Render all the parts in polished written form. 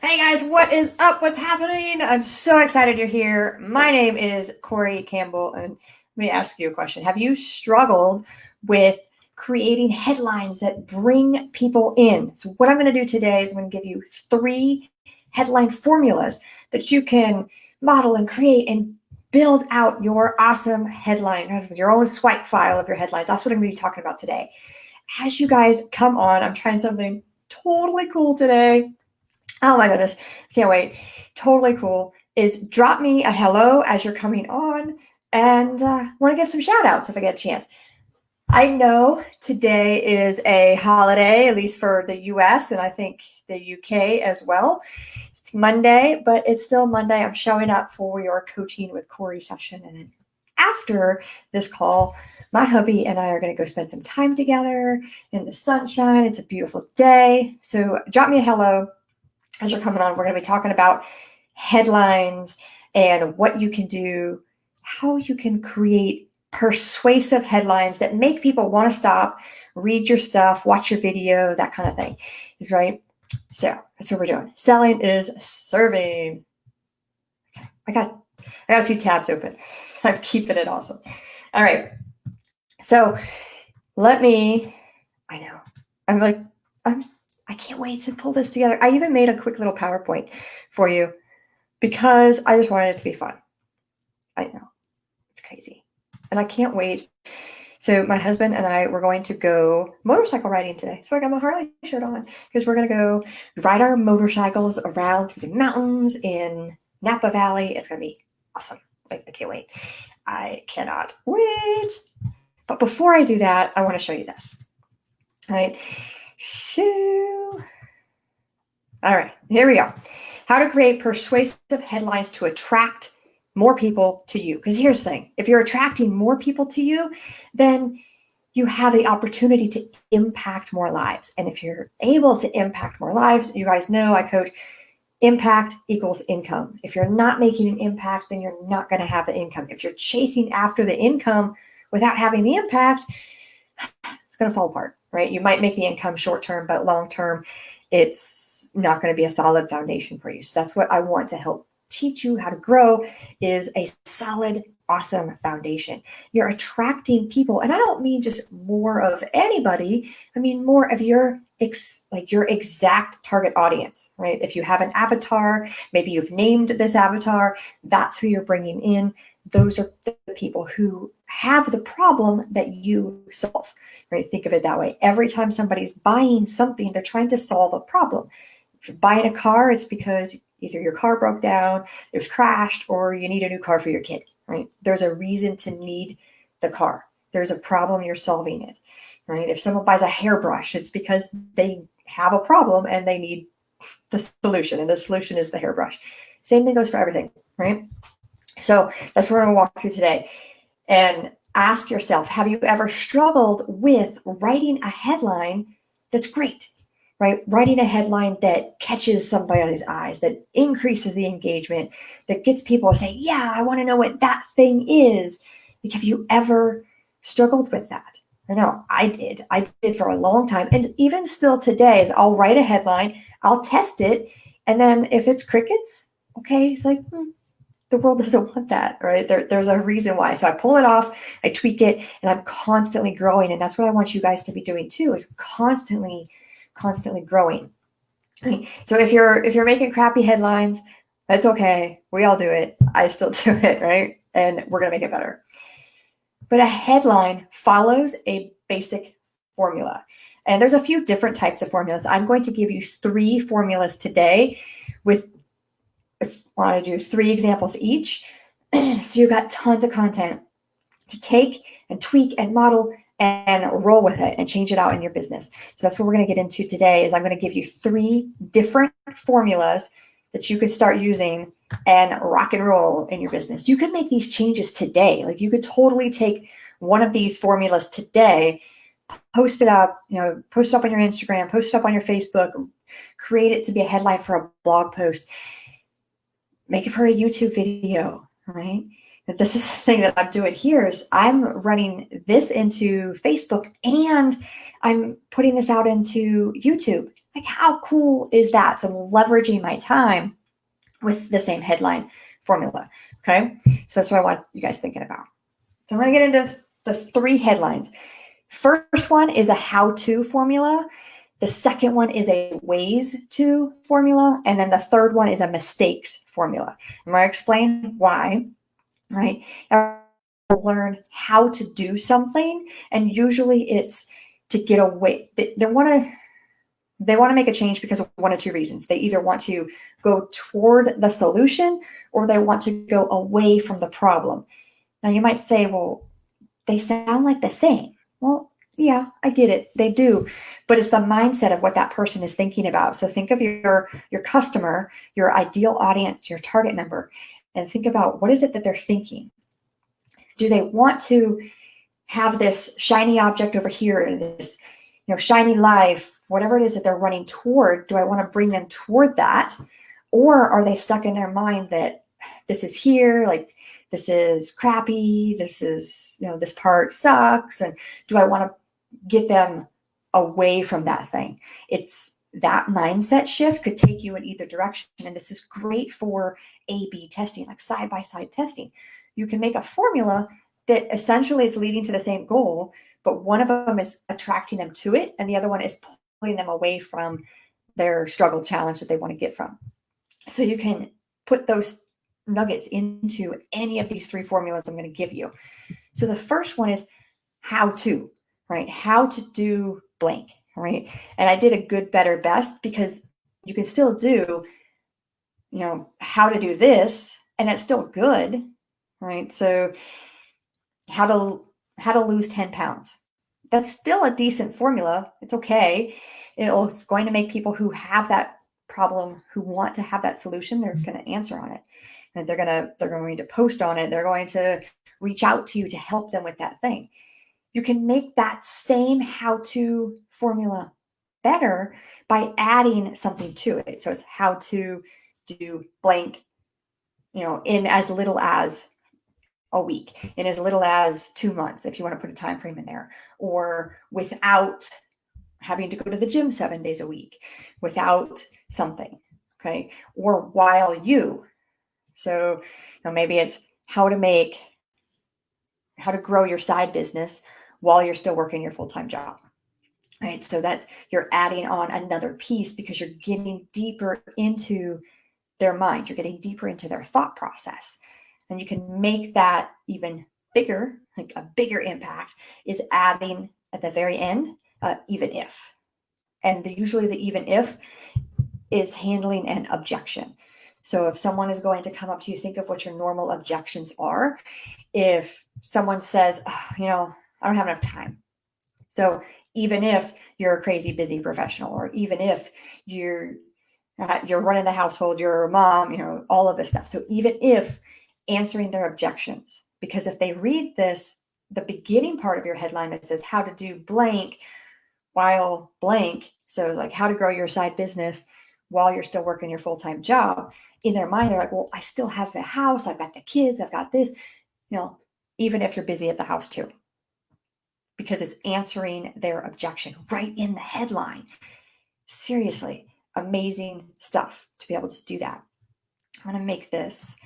Hey guys, what is up? What's happening? I'm so excited you're here. My name is Corey Campbell, and let me ask you a question. Have you struggled with creating headlines that bring people in? So, what I'm going to do today is I'm going to give you 3 headline formulas that you can model and create and build out your awesome headline, your own swipe file of your headlines. That's what I'm going to be talking about today. As you guys come on, I'm trying something totally cool today. Oh my goodness, can't wait. Totally cool. Is drop me a hello as you're coming on, and want to give some shout outs if I get a chance. I know today is a holiday, at least for the US and I think the UK as well. It's Monday, but it's still Monday. I'm showing up for your coaching with Corey session. And then after this call, my hubby and I are going to go spend some time together in the sunshine. It's a beautiful day. So drop me a hello as you're coming on. We're going to be talking about headlines and what you can do, how you can create persuasive headlines that make people want to stop, read your stuff, watch your video, that kind of thing. Is right. So that's what we're doing. Selling is serving. I got a few tabs open. So I'm keeping it awesome. All right. So I know. I can't wait to pull this together. I even made a quick little PowerPoint for you because I just wanted it to be fun. I know. It's crazy. And I can't wait. So my husband and I, we're going to go motorcycle riding today. So I got my Harley shirt on because we're going to go ride our motorcycles around through the mountains in Napa Valley. It's going to be awesome. I can't wait. I cannot wait. But before I do that, I want to show you this. All right. All right, here we go. How to create persuasive headlines to attract more people to you. Because here's the thing. If you're attracting more people to you, then you have the opportunity to impact more lives. And if you're able to impact more lives, you guys know I coach impact equals income. If you're not making an impact, then you're not going to have the income. If you're chasing after the income without having the impact, it's going to fall apart, right? You might make the income short term, but long term, it's not going to be a solid foundation for you. So that's what I want to help teach you how to grow, is a solid, awesome foundation. You're attracting people, and I don't mean just more of anybody. I mean more of your exact target audience, right? If you have an avatar, maybe you've named this avatar, that's who you're bringing in. Those are the people who have the problem that you solve, right? Think of it that way. Every time somebody's buying something, they're trying to solve a problem. If you're buying a car, it's because either your car broke down, it was crashed, or you need a new car for your kid, right? There's a reason to need the car. There's a problem, you're solving it, right? If someone buys a hairbrush, it's because they have a problem and they need the solution, and the solution is the hairbrush. Same thing goes for everything, right? So that's what we're going to walk through today. And ask yourself, have you ever struggled with writing a headline that's great, right? Writing a headline that catches somebody's eyes, that increases the engagement, that gets people to say, yeah, I want to know what that thing is. Like, have you ever struggled with that? I know I did. I did for a long time. And even still today, is I'll write a headline, I'll test it. And then if it's crickets, okay, it's like, the world doesn't want that, right? There's a reason why. So I pull it off, I tweak it, and I'm constantly growing. And that's what I want you guys to be doing too, is constantly growing. Right? So if you're making crappy headlines, that's okay. We all do it. I still do it, right? And we're going to make it better. But a headline follows a basic formula. And there's a few different types of formulas. I'm going to give you 3 formulas today with I want to do 3 examples each. So you've got tons of content to take and tweak and model and roll with it and change it out in your business. So that's what we're going to get into today. Is I'm going to give you 3 different formulas that you could start using and rock and roll in your business. You could make these changes today. Like, you could totally take one of these formulas today, post it up on your Instagram, post it up on your Facebook, create it to be a headline for a blog post. Make it for a YouTube video, right? But this is the thing that I'm doing here, is I'm running this into Facebook and I'm putting this out into YouTube Like, how cool is that? So I'm leveraging my time with the same headline formula. Okay. So that's what I want you guys thinking about. So I'm going to get into the 3 headlines. First one is a how-to formula. The second one is a ways to formula. And then the third one is a mistakes formula. I'm going to explain why, right? Learn how to do something. And usually it's to get away. They want to make a change because of one of 2 reasons. They either want to go toward the solution or they want to go away from the problem. Now you might say, well, they sound like the same. Well, yeah, I get it. They do. But it's the mindset of what that person is thinking about. So think of your customer, your ideal audience, your target member, and think about what is it that they're thinking. Do they want to have this shiny object over here, this shiny life, whatever it is that they're running toward? Do I want to bring them toward that? Or are they stuck in their mind that this is here, like this is crappy, this is, this part sucks, and do I want to get them away from that thing? It's that mindset shift could take you in either direction. And this is great for A/B testing, like side-by-side testing. You can make a formula that essentially is leading to the same goal, but one of them is attracting them to it, and the other one is pulling them away from their struggle challenge that they want to get from. So you can put those nuggets into any of these 3 formulas I'm going to give you. So the first one is how to, right? How to do blank, right? And I did a good, better, best because you can still do, how to do this and it's still good, right? So how to lose 10 pounds. That's still a decent formula. It's okay. It's going to make people who have that problem, who want to have that solution, they're going to answer on it. And they're going to post on it. They're going to reach out to you to help them with that thing. You can make that same how-to formula better by adding something to it. So it's how to do blank, in as little as a week, in as little as 2 months, if you want to put a time frame in there, or without having to go to the gym 7 days a week, without something, okay? Or while you. So maybe it's how to grow your side business while you're still working your full-time job, right? So you're adding on another piece because you're getting deeper into their mind. You're getting deeper into their thought process. And you can make that even bigger, like a bigger impact is adding at the very end, even if. And usually the even if is handling an objection. So if someone is going to come up to you, think of what your normal objections are. If someone says, I don't have enough time. So even if you're a crazy busy professional, or even if you're running the household, you're a mom, all of this stuff. So even if answering their objections, because if they read this, the beginning part of your headline that says how to do blank while blank, so like how to grow your side business while you're still working your full-time job, in their mind, they're like, well, I still have the house, I've got the kids, I've got this, even if you're busy at the house too, because it's answering their objection right in the headline. Seriously, amazing stuff to be able to do that. I'm going to make this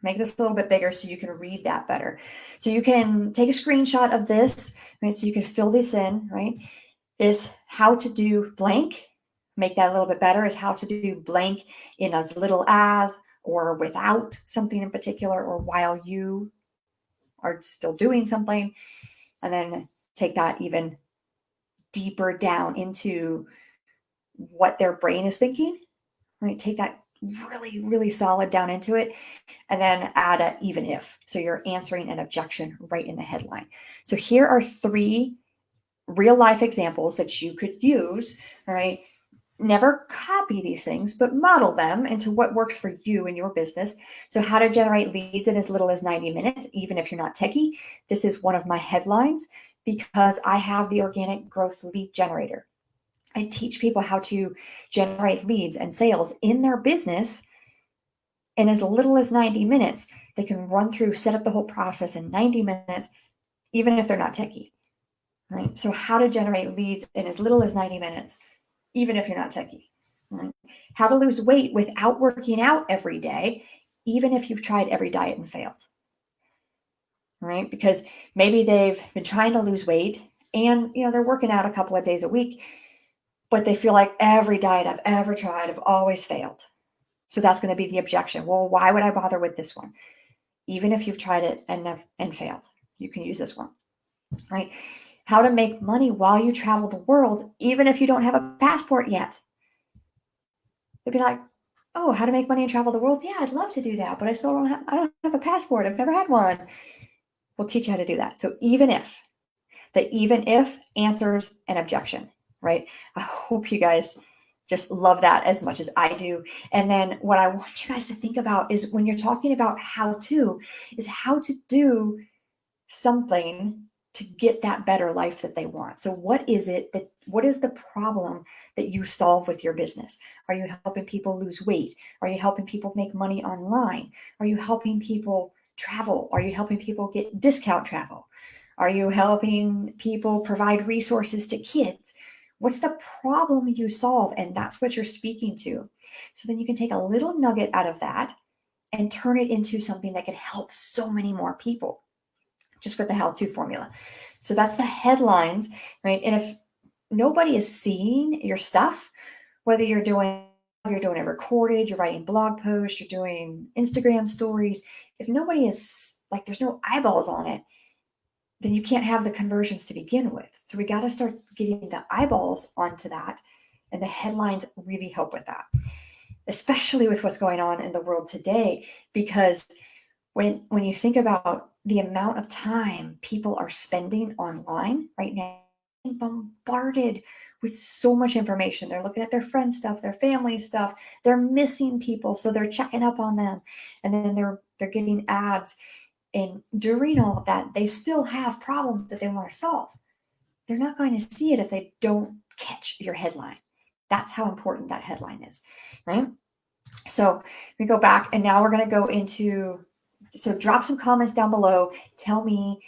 make this a little bit bigger so you can read that better. So you can take a screenshot of this, right? So you can fill this in, right? Is how to do blank. Make that a little bit better is how to do blank in as little as, or without something in particular, or while you are still doing something. And then take that even deeper down into what their brain is thinking, right? Take that really, really solid down into it, and then add a even if. So you're answering an objection right in the headline. So here are 3 real life examples that you could use, all right? Never copy these things, but model them into what works for you and your business. So how to generate leads in as little as 90 minutes, even if you're not techie. This is one of my headlines because I have the organic growth lead generator. I teach people how to generate leads and sales in their business in as little as 90 minutes. They can run through, set up the whole process in 90 minutes, even if they're not techie. right? So how to generate leads in as little as 90 minutes, even if you're not techie, right? How to lose weight without working out every day, even if you've tried every diet and failed, right? Because maybe they've been trying to lose weight and, they're working out a couple of days a week, but they feel like every diet I've ever tried, I've always failed. So that's going to be the objection. Well, why would I bother with this one? Even if you've tried it and failed, you can use this one, right? How to make money while you travel the world, even if you don't have a passport yet. They'd be like, oh, how to make money and travel the world? Yeah, I'd love to do that, but I don't have a passport. I've never had one. We'll teach you how to do that. So even if answers an objection, right? I hope you guys just love that as much as I do. And then what I want you guys to think about is when you're talking about how to do something to get that better life that they want. So what is the problem that you solve with your business? Are you helping people lose weight? Are you helping people make money online? Are you helping people travel? Are you helping people get discount travel? Are you helping people provide resources to kids? What's the problem you solve? And that's what you're speaking to. So then you can take a little nugget out of that and turn it into something that can help so many more people, just with the how-to formula. So that's the headlines, right? And if nobody is seeing your stuff, whether you're doing it recorded, you're writing blog posts, you're doing Instagram stories, if nobody is like, there's no eyeballs on it, then you can't have the conversions to begin with. So we got to start getting the eyeballs onto that. And the headlines really help with that, especially with what's going on in the world today, because when you think about the amount of time people are spending online right now, bombarded with so much information. They're looking at their friends' stuff, their family stuff. They're missing people, so they're checking up on them, and then they're getting ads. And during all of that, they still have problems that they want to solve. They're not going to see it if they don't catch your headline. That's how important that headline is, right? So we go back, and now we're going to go into. So drop some comments down below. Tell me,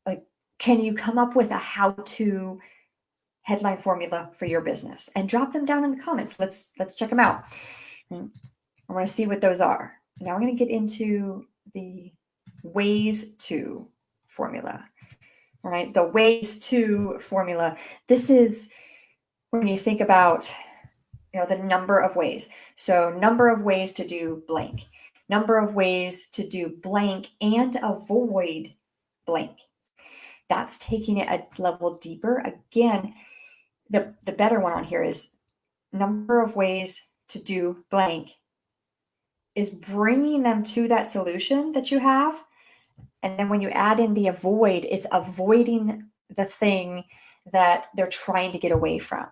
like, can you come up with a how-to headline formula for your business? And drop them down in the comments. Let's check them out. I want to see what those are. Now we're going to get into the ways to formula. All right, the ways to formula. This is when you think about, the number of ways. So number of ways to do blank. Number of ways to do blank and avoid blank. That's taking it a level deeper. Again, the better one on here is number of ways to do blank is bringing them to that solution that you have. And then when you add in the avoid, it's avoiding the thing that they're trying to get away from.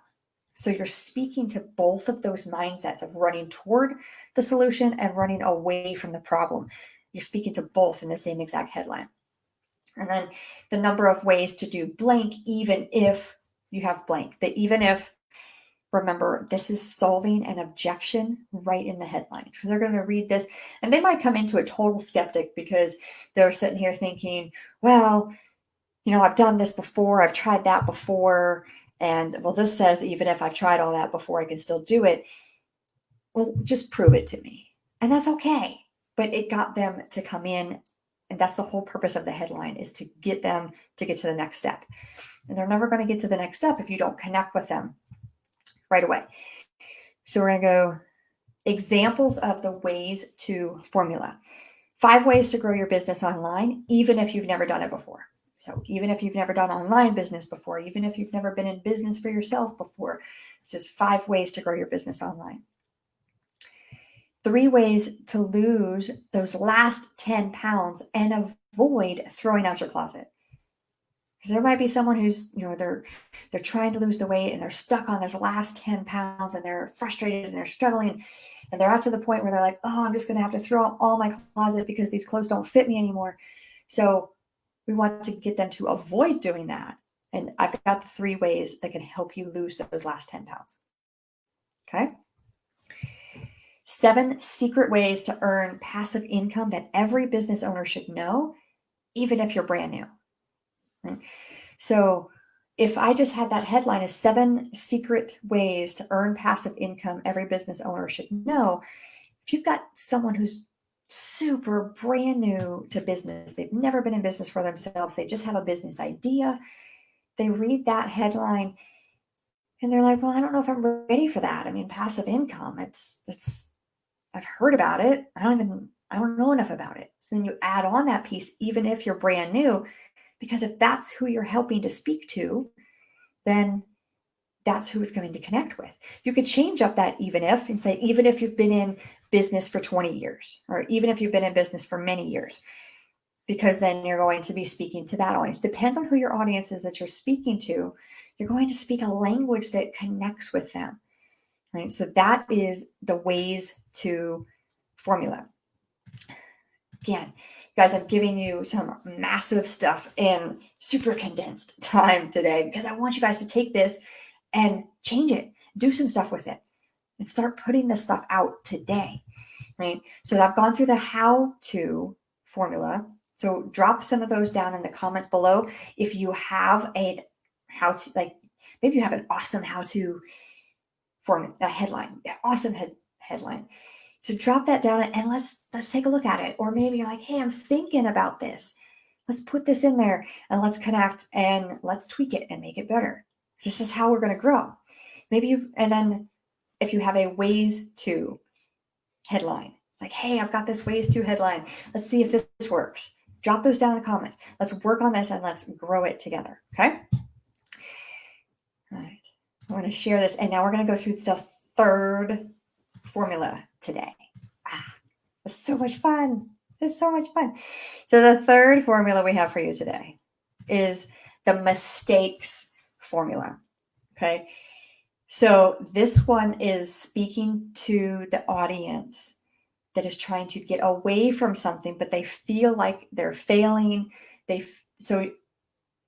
So you're speaking to both of those mindsets of running toward the solution and running away from the problem. You're speaking to both in the same exact headline. And then the number of ways to do blank, even if you have blank. The even if, remember, this is solving an objection right in the headline. Because they're going to read this and they might come into a total skeptic because they're sitting here thinking, well, I've done this before. I've tried that before. And well, this says, even if I've tried all that before, I can still do it. Well, just prove it to me. And that's okay. But it got them to come in. And that's the whole purpose of the headline, is to get them to get to the next step. And they're never going to get to the next step if you don't connect with them right away. So we're going to go examples of the ways to formula. 5 ways to grow your business online, even if you've never done it before. So even if you've never done online business before, even if you've never been in business for yourself before, this is 5 ways to grow your business online. 3 ways to lose those last 10 pounds and avoid throwing out your closet. Because there might be someone who's, they're trying to lose the weight and they're stuck on this last 10 pounds and they're frustrated and they're struggling and they're out to the point where they're like, oh, I'm just going to have to throw out all my closet because these clothes don't fit me anymore. So we want to get them to avoid doing that. And I've got the 3 ways that can help you lose those last 10 pounds. Okay. 7 secret ways to earn passive income that every business owner should know, even if you're brand new. Right? So if I just had that headline as 7 secret ways to earn passive income every business owner should know, if you've got someone who's super brand new to business, they've never been in business for themselves, they just have a business idea, they read that headline and they're like, well, I don't know if I'm ready for that. I mean, passive income, it's I've heard about it. I don't know enough about it. So then you add on that piece, even if you're brand new, because if that's who you're helping to speak to, then that's who it's going to connect with. You could change up that even if and say, even if you've been in business for 20 years, or even if you've been in business for many years, because then you're going to be speaking to that audience. Depends on who your audience is that you're speaking to. You're going to speak a language that connects with them, right? So that is the ways to formula. Again, guys, I'm giving you some massive stuff in super condensed time today because I want you guys to take this and change it, do some stuff with it, and start putting this stuff out today, right? So I've gone through the how-to formula. So drop some of those down in the comments below. If you have a how-to, like maybe you have an awesome how-to form a headline, awesome headline. So drop that down and let's take a look at it. Or maybe you're like, hey, I'm thinking about this. Let's put this in there and let's connect and let's tweak it and make it better. This is how we're going to grow. And then if you have a ways to headline, like, hey, I've got this ways to headline. Let's see if this works. Drop those down in the comments. Let's work on this and let's grow it together. Okay. All right. I want to share this. And now we're going to go through the third formula today. It's so much fun. It's so much fun. So the third formula we have for you today is the mistakes formula. Okay. So this one is speaking to the audience that is trying to get away from something, but they feel like they're failing. So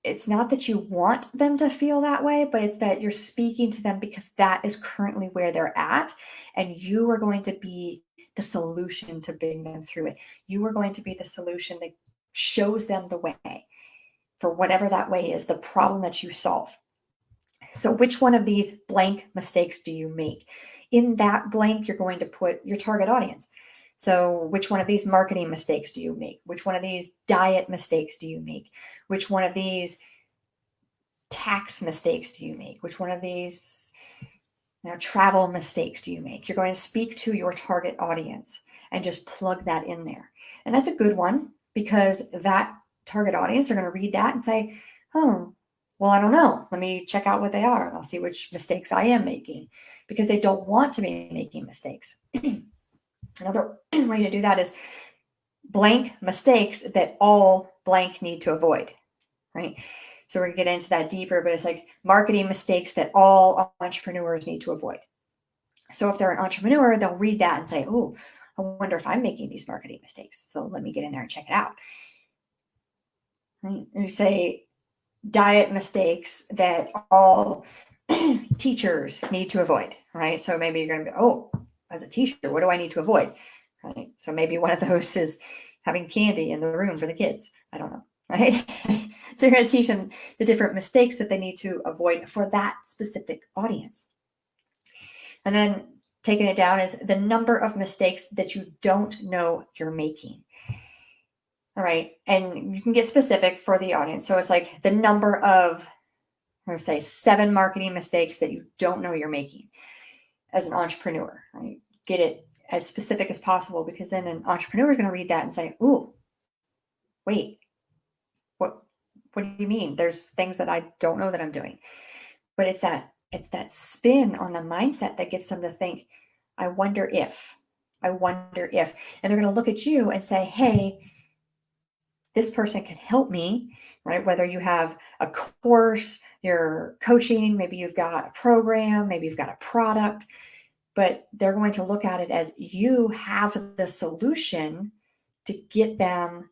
it's not that you want them to feel that way, but it's that you're speaking to them because that is currently where they're at. And you are going to be the solution to bring them through it. You are going to be the solution that shows them the way for whatever that way is, the problem that you solve. So which one of these blank mistakes do you make? In that blank, you're going to put your target audience. So which one of these marketing mistakes do you make? Which one of these diet mistakes do you make? Which one of these tax mistakes do you make? Which one of these travel mistakes do you make? You're going to speak to your target audience and just plug that in there. And that's a good one because that target audience are going to read that and say, oh, well, I don't know. Let me check out what they are and I'll see which mistakes I am making because they don't want to be making mistakes. Another way to do that is blank mistakes that all blank need to avoid, right? So we're going to get into that deeper, but it's like marketing mistakes that all entrepreneurs need to avoid. So if they're an entrepreneur, they'll read that and say, oh, I wonder if I'm making these marketing mistakes. So let me get in there and check it out. Right? And you say diet mistakes that all teachers need to avoid, right? So maybe you're going to be, oh, as a teacher, what do I need to avoid? Right? So maybe one of those is having candy in the room for the kids. I don't know, right? So you're going to teach them the different mistakes that they need to avoid for that specific audience. And then taking it down is the number of mistakes that you don't know you're making. All right. And you can get specific for the audience. So it's like the number of, I'm going to say 7 marketing mistakes that you don't know you're making as an entrepreneur, right? Get it as specific as possible because then an entrepreneur is going to read that and say, ooh, wait, what do you mean? There's things that I don't know that I'm doing. But it's that spin on the mindset that gets them to think, I wonder if, and they're going to look at you and say, hey, this person can help me, right? Whether you have a course, you're coaching, maybe you've got a program, maybe you've got a product, but they're going to look at it as you have the solution to get them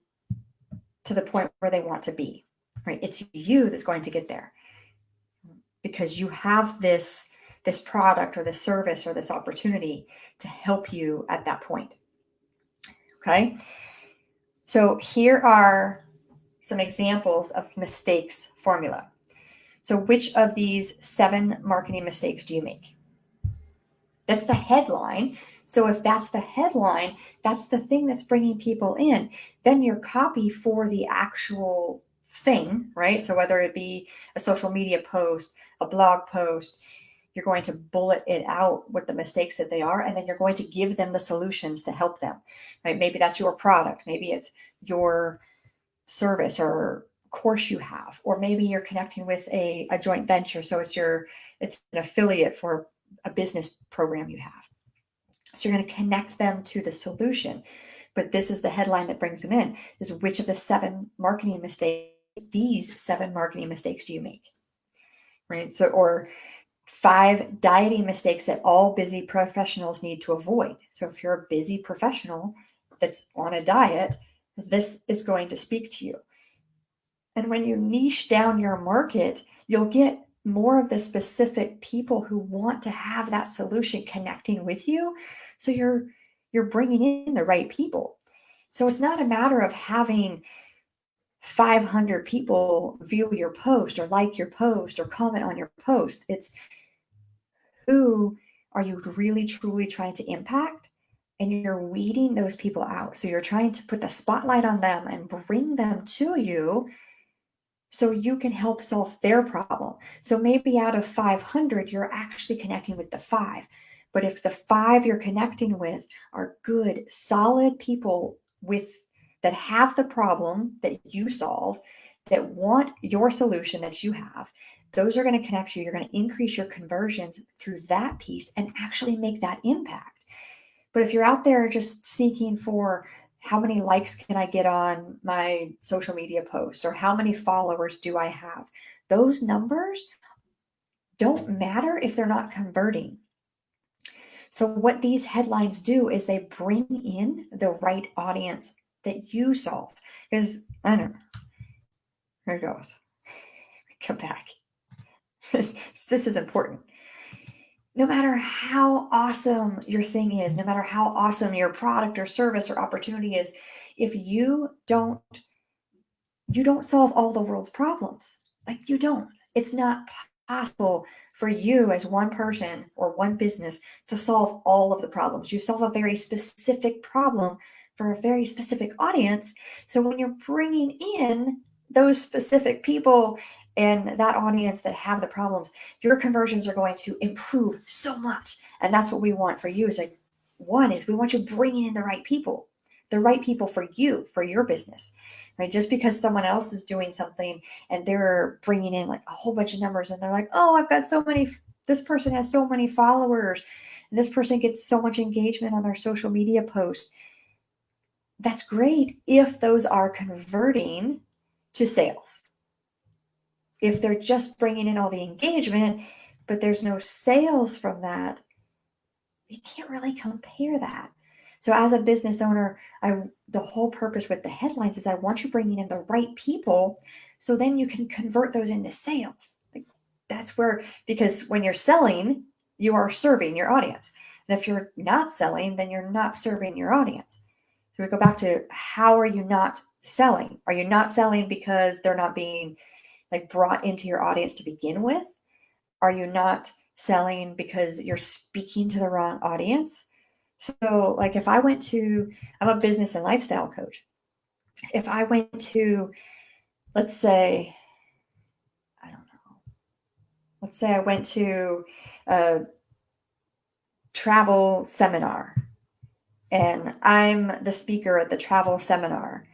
to the point where they want to be, right? It's you that's going to get there because you have this product or this service or this opportunity to help you at that point. Okay. So here are some examples of mistakes formula. So which of these 7 marketing mistakes do you make? That's the headline. So if that's the headline, that's the thing that's bringing people in. Then your copy for the actual thing, right? So whether it be a social media post, a blog post, you're going to bullet it out what the mistakes that they are, and then you're going to give them the solutions to help them, right? Maybe that's your product. Maybe it's your service or course you have, or maybe you're connecting with a joint venture. So it's an affiliate for a business program you have. So you're going to connect them to the solution. But this is the headline that brings them in, is which of the 7 marketing mistakes, these 7 marketing mistakes do you make? Right? So, or 5 dieting mistakes that all busy professionals need to avoid. So if you're a busy professional that's on a diet, this is going to speak to you. And when you niche down your market, you'll get more of the specific people who want to have that solution connecting with you. So you're bringing in the right people. So it's not a matter of having 500 people view your post or like your post or comment on your post. It's who are you really truly trying to impact? And you're weeding those people out. So you're trying to put the spotlight on them and bring them to you so you can help solve their problem. So maybe out of 500, you're actually connecting with the 5. But if the 5 you're connecting with are good, solid people that have the problem that you solve, that want your solution that you have, those are going to connect you. You're going to increase your conversions through that piece and actually make that impact. But if you're out there just seeking for how many likes can I get on my social media post, or how many followers do I have, those numbers don't matter if they're not converting. So what these headlines do is they bring in the right audience that you solve. Because I don't know. Here it goes. Come back. This is important. No matter how awesome your thing is, no matter how awesome your product or service or opportunity is, if you don't solve all the world's problems. Like, you don't. It's not possible for you as one person or one business to solve all of the problems. You solve a very specific problem for a very specific audience. So when you're bringing in those specific people and that audience that have the problems, your conversions are going to improve so much. And that's what we want for you. Is like, one is we want you bringing in the right people for you, for your business, right? Just because someone else is doing something and they're bringing in like a whole bunch of numbers and they're like, oh, I've got so many, this person has so many followers and this person gets so much engagement on their social media posts. That's great if those are converting to sales. If they're just bringing in all the engagement, but there's no sales from that, you can't really compare that. So as a business owner, the whole purpose with the headlines is I want you bringing in the right people so then you can convert those into sales. Like, that's where, because when you're selling, you are serving your audience. And if you're not selling, then you're not serving your audience. So we go back to, how are you not selling? Are you not selling because they're not being like brought into your audience to begin with? Are you not selling because you're speaking to the wrong audience? So like if I'm a business and lifestyle coach. If I went to, let's say, I don't know, let's say I went to a travel seminar and I'm the speaker at the travel seminar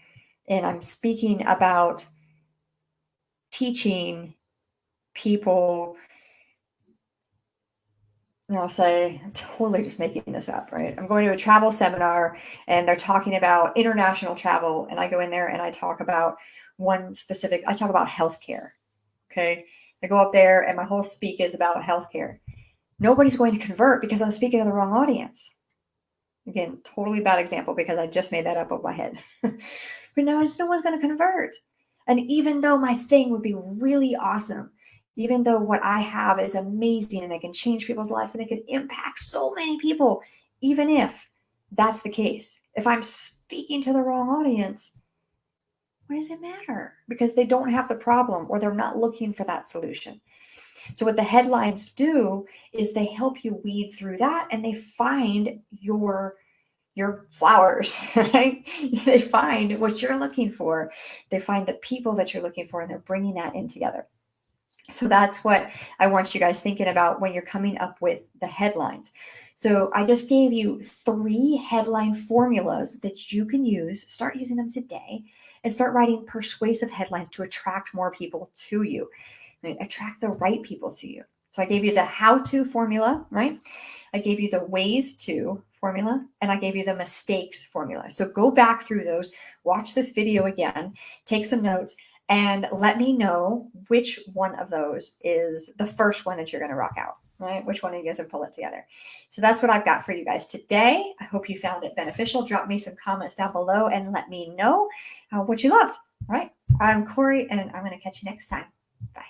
and I'm speaking about teaching people. And I'll say, I'm totally just making this up, right? I'm going to a travel seminar and they're talking about international travel. And I go in there and I talk about healthcare. Okay. I go up there and my whole speak is about healthcare. Nobody's going to convert because I'm speaking to the wrong audience. Again, totally bad example because I just made that up of my head. But no one's going to convert. And even though my thing would be really awesome, even though what I have is amazing and I can change people's lives and it can impact so many people, even if that's the case, if I'm speaking to the wrong audience, what does it matter? Because they don't have the problem or they're not looking for that solution. So what the headlines do is they help you weed through that and they find your flowers, right? They find what you're looking for. They find the people that you're looking for and they're bringing that in together. So that's what I want you guys thinking about when you're coming up with the headlines. So I just gave you 3 headline formulas that you can use. Start using them today and start writing persuasive headlines to attract more people to you. Right? Attract the right people to you. So I gave you the how-to formula, right? I gave you the ways to formula, and I gave you the mistakes formula. So go back through those, watch this video again, take some notes, and let me know which one of those is the first one that you're going to rock out, right? Which one of you guys have pulled it together. So that's what I've got for you guys today. I hope you found it beneficial. Drop me some comments down below and let me know what you loved. All right. I'm Corey, and I'm going to catch you next time. Bye.